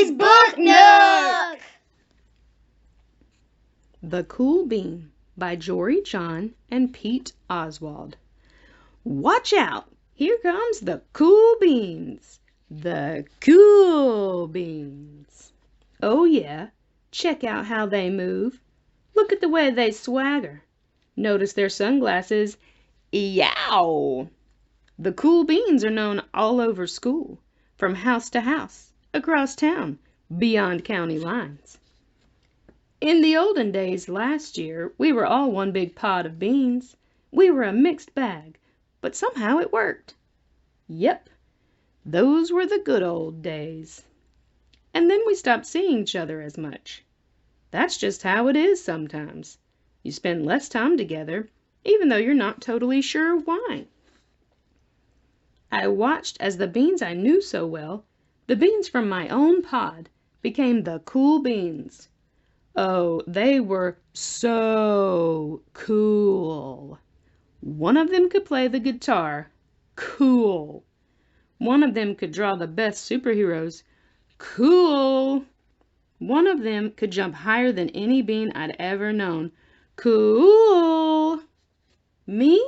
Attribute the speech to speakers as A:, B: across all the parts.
A: Today's Book Nook!
B: The Cool Bean by Jory John and Pete Oswald. Watch out! Here comes the cool beans. The cool beans. Oh yeah, check out how they move. Look at the way they swagger. Notice their sunglasses. Yow! The cool beans are known all over school, from house to house, across town, beyond county lines. In the olden days last year, we were all one big pot of beans. We were a mixed bag, but somehow it worked. Yep, those were the good old days. And then we stopped seeing each other as much. That's just how it is sometimes. You spend less time together, even though you're not totally sure why. I watched as the beans I knew so well, the beans from my own pod, became the cool beans. Oh, they were so cool. One of them could play the guitar. Cool. One of them could draw the best superheroes. Cool. One of them could jump higher than any bean I'd ever known. Cool. Me?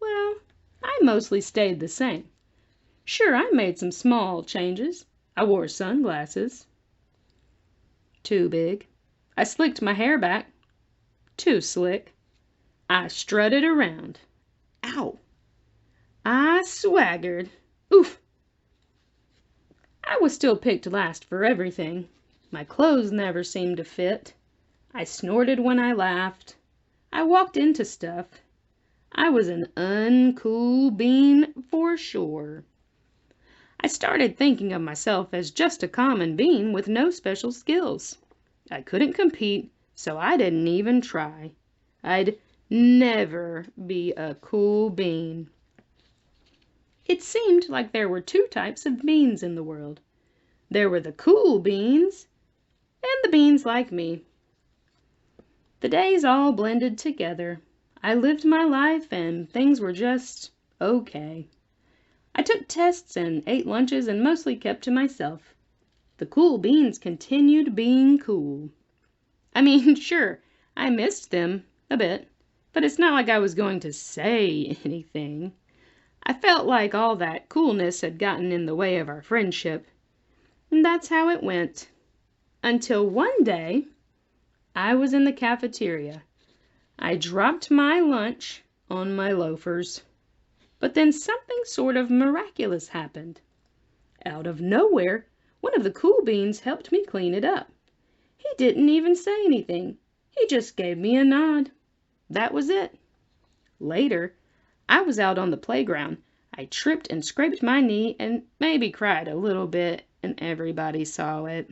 B: Well, I mostly stayed the same. Sure, I made some small changes. I wore sunglasses. Too big. I slicked my hair back. Too slick. I strutted around. Ow! I swaggered. Oof! I was still picked last for everything. My clothes never seemed to fit. I snorted when I laughed. I walked into stuff. I was an uncool bean for sure. I started thinking of myself as just a common bean with no special skills. I couldn't compete, so I didn't even try. I'd never be a cool bean. It seemed like there were two types of beans in the world. There were the cool beans and the beans like me. The days all blended together. I lived my life and things were just okay. I took tests and ate lunches and mostly kept to myself. The cool beans continued being cool. I mean, sure, I missed them a bit, but it's not like I was going to say anything. I felt like all that coolness had gotten in the way of our friendship. And that's how it went. Until one day, I was in the cafeteria. I dropped my lunch on my loafers. But then something sort of miraculous happened. Out of nowhere, one of the cool beans helped me clean it up. He didn't even say anything. He just gave me a nod. That was it. Later, I was out on the playground. I tripped and scraped my knee and maybe cried a little bit, and everybody saw it.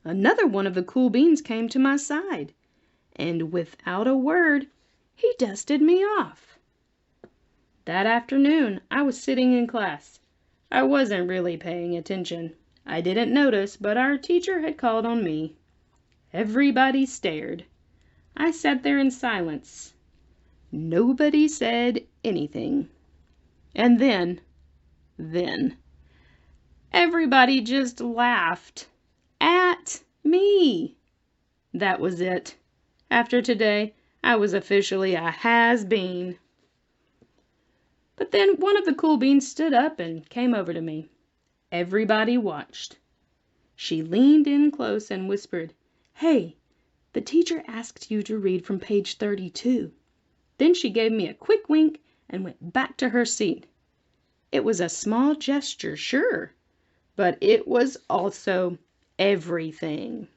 B: Another one of the cool beans came to my side, and without a word, he dusted me off. That afternoon, I was sitting in class. I wasn't really paying attention. I didn't notice, but our teacher had called on me. Everybody stared. I sat there in silence. Nobody said anything. And then, everybody just laughed at me. That was it. After today, I was officially a has-been. But then one of the cool beans stood up and came over to me. Everybody watched. She leaned in close and whispered, "Hey, the teacher asked you to read from page 32. Then she gave me a quick wink and went back to her seat. It was a small gesture, sure, but it was also everything.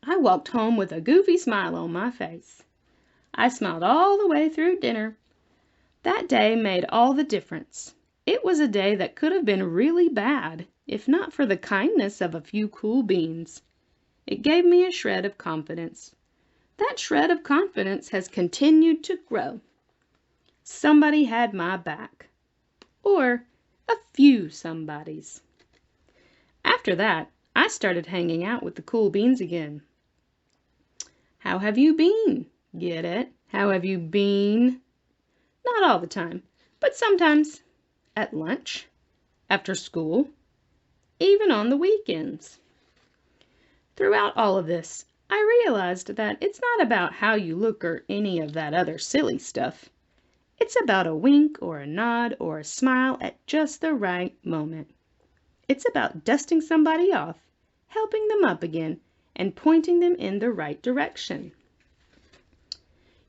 B: I walked home with a goofy smile on my face. I smiled all the way through dinner. That day made all the difference. It was a day that could have been really bad, if not for the kindness of a few cool beans. It gave me a shred of confidence. That shred of confidence has continued to grow. Somebody had my back. Or a few somebodies. After that, I started hanging out with the cool beans again. How have you been? Get it? How have you been? Not all the time, but sometimes. At lunch. After school. even on the weekends. Throughout all of this, I realized that it's not about how you look or any of that other silly stuff. It's about a wink or a nod or a smile at just the right moment. It's about dusting somebody off, helping them up again, and pointing them in the right direction.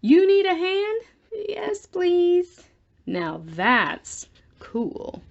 B: You need a hand? Yes, please. Now that's cool.